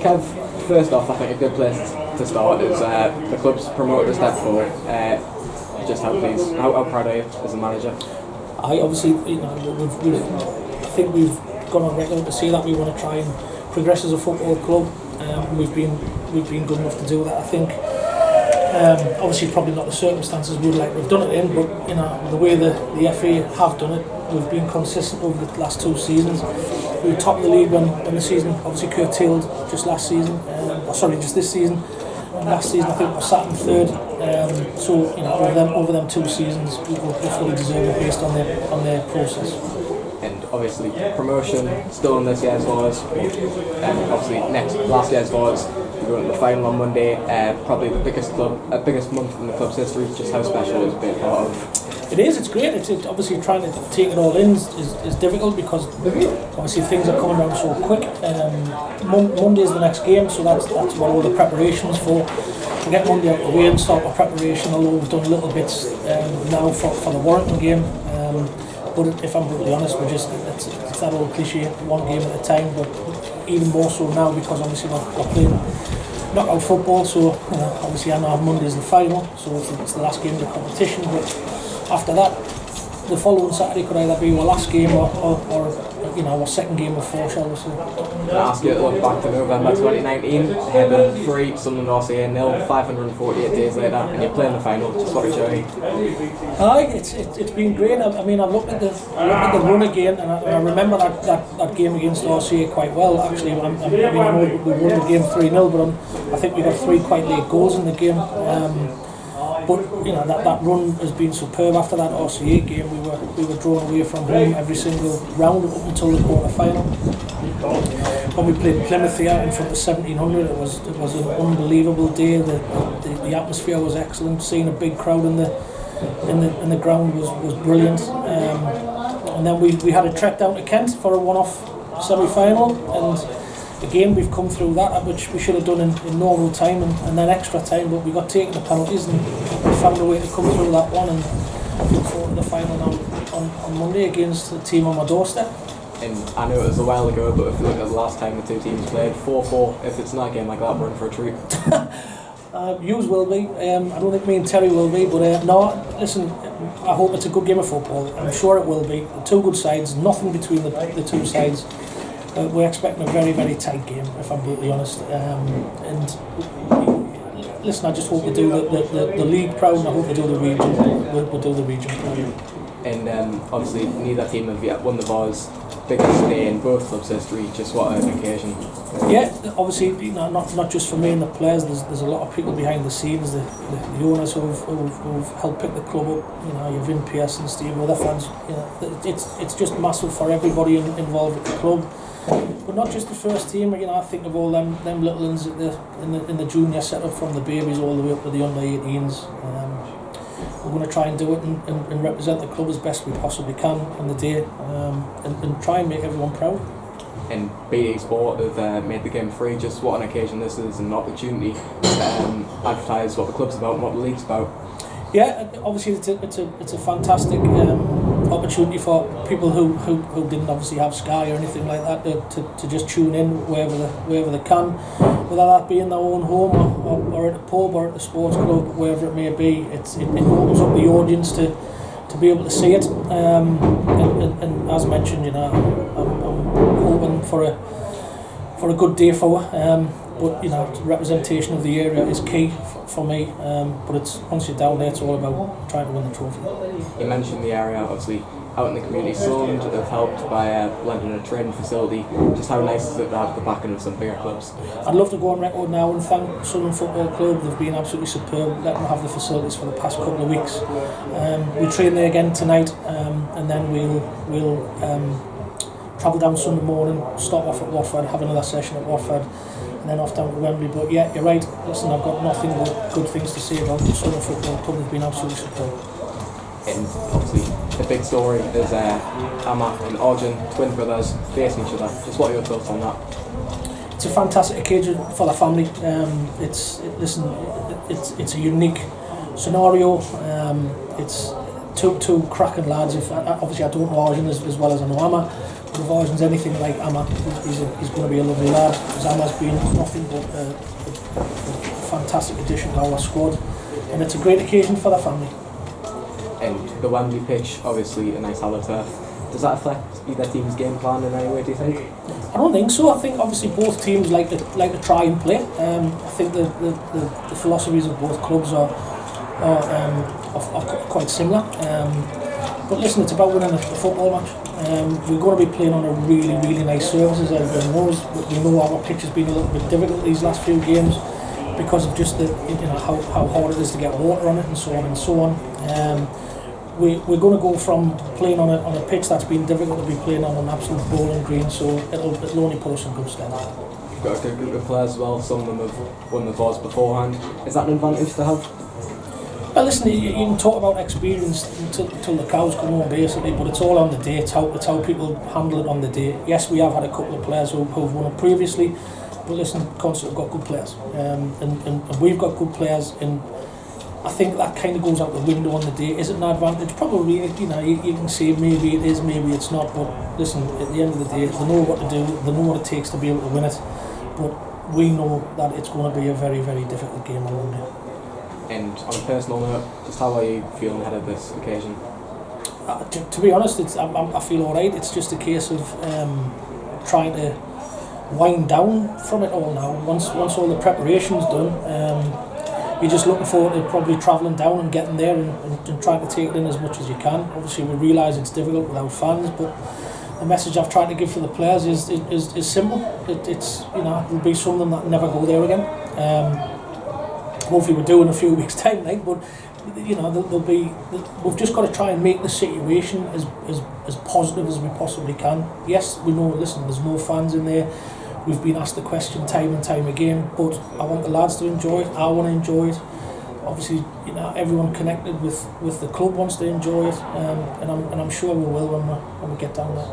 Kev, first off, I think a good place to start is the club's promoted a step forward. Just how pleased, how proud are you as a manager? I obviously, I think we've gone on record to say that we want to try and progress as a football club. We've been good enough to do that. I think obviously probably not the circumstances we'd like to have done it in, but the way the FA have done it, we've been consistent over the last 2 seasons. We were top of the league when the season obviously curtailed just last season. Just this season. And last season I think we were sat in 3rd. So over them 2 seasons we fully deserve it based on their process. And obviously promotion still in this year's Vase, obviously last year's Vase, we're going to the final on Monday. Probably the biggest month in the club's history. Just how special is being part of? It is. It's great. It's obviously trying to take it all in is difficult because obviously things are coming around so quick. Monday is the next game, so that's what all the preparations for. To get Monday out of the way and start our preparation. Although we've done little bits now for the Warrington game. But if I'm brutally honest, it's that old cliche, one game at a time. But even more so now because obviously we're playing knockout football. So obviously I know Monday's the final, so it's the last game of the competition. But after that, the following Saturday could either be our last game or our second game of 4, shall we say. I'll ask you to look back to November 2019, Hebburn 3, Sunderland RCA 0, 548 days later, and you're playing the final. Just what a journey. It's been great. I mean, I've looked at the run again, and I remember that game against RCA quite well. Actually, I know we won the game 3-0, but I think we got 3 quite late goals in the game. But that run has been superb. After that RCA game, we were drawn away from home every single round up until the quarter final. When we played Plymouth here in front of 1,700, it was an unbelievable day. The atmosphere was excellent. Seeing a big crowd in the ground was brilliant. And then we had a trek down to Kent for a one-off semi-final, and again, we've come through that, which we should have done in normal time and then extra time, but we got taken the penalties and we found a way to come through that one and look forward to the final now on Monday against the team on my doorstep. And I know it was a while ago, but if you look at the last time the 2 teams played, 4-4, if it's not a game like that, we're in for a treat. Yous will be. I don't think me and Terry will be, but no, listen, I hope it's a good game of football. I'm sure it will be. 2 good sides, nothing between the 2 sides. We're expecting a very, very tight game, if I'm brutally honest. And listen, I just hope we do the league proud, and I hope we do the region. We'll do the region proud. And obviously, neither team have yet won the Vase. Biggest day in both clubs' history. Just what an occasion! Yeah, obviously, not just for me and the players. There's a lot of people behind the scenes. The owners who've helped pick the club up. You've Vin Pearson, Steve, other fans. It's just massive for everybody involved with the club. But not just the first team. I think of all them little ones in the junior setup, from the babies all the way up to the under-18s. We're going to try and do it and represent the club as best we possibly can on the day, and try and make everyone proud. And BT Sport have made the game free. Just what an occasion this is, and an opportunity to advertise what the club's about and what the league's about. Yeah, obviously it's a fantastic opportunity for people who didn't obviously have Sky or anything like that to just tune in wherever they can, whether that be in their own home or at a pub or at the sports club, wherever it may be. It opens up the audience to be able to see it, and as mentioned, I'm hoping for a good day for her. But representation of the area is key for me. But it's once you're down there, it's all about trying to win the trophy. You mentioned the area, obviously out in the community. Sunderland have helped by lending a training facility. Just how nice is it to have the backing of some bigger clubs? I'd love to go on record now and thank Sunderland Football Club. They've been absolutely superb, letting them have the facilities for the past couple of weeks. We train there again tonight, and then we'll travel down Sunday morning, stop off at Watford, have another session at Watford, and then off down to Wembley. But yeah, you're right. Listen, I've got nothing but good things to say about the Sunderland Football Club. They've been absolutely superb. And obviously, the big story is Amma and Arjun, twin brothers, facing each other. Just what are your thoughts on that? It's a fantastic occasion for the family. It's a unique scenario. It's two cracking lads. Obviously, I don't know Arjun as well as I know Amma, provides anything like Amma, he's going to be a lovely lad. Zama's been nothing but a fantastic addition to our squad, and it's a great occasion for the family. And the Wembley pitch, obviously a nice hollow turf. Does that affect either team's game plan in any way, do you think? I don't think so. I think obviously both teams like to try and play. I think the philosophies of both clubs are quite similar. But listen, it's about winning a football match. We're going to be playing on a really nice surface, as everyone knows. But we know our pitch has been a little bit difficult these last few games because of just how hard it is to get water on it and so on and so on. We're going to go from playing on a pitch that's been difficult to be playing on an absolute bowling green, so it'll only put us in good stead. You've got a good group of players as well. Some of them have won the Vase beforehand. Is that an advantage to have? Well, listen, you can talk about experience till the cows come home, basically, but it's all on the day. It's how people handle it on the day. Yes, we have had a couple of players who've won it previously, but listen, Concert have got good players, and we've got good players, and I think that kind of goes out the window on the day. Is it an advantage? Probably. You can say maybe it is, maybe it's not. But listen, at the end of the day, they know what to do. They know what it takes to be able to win it. But we know that it's going to be a very difficult game on Monday. And on a personal note, just how are you feeling ahead of this occasion? To be honest, I feel all right. It's just a case of trying to wind down from it all now. Once all the preparation's done. You're just looking forward to probably travelling down and getting there and trying to take it in as much as you can. Obviously, we realise it's difficult without fans, but the message I've tried to give to the players is simple. There'll be some of them that never go there again. Hopefully, we'll do in a few weeks' time, but there'll be. We've just got to try and make the situation as positive as we possibly can. Yes, we know. Listen, there's no fans in there. We've been asked the question time and time again, but I want the lads to enjoy it. I want to enjoy it. Obviously, everyone connected with the club wants to enjoy it, and I'm sure we will when we get down there.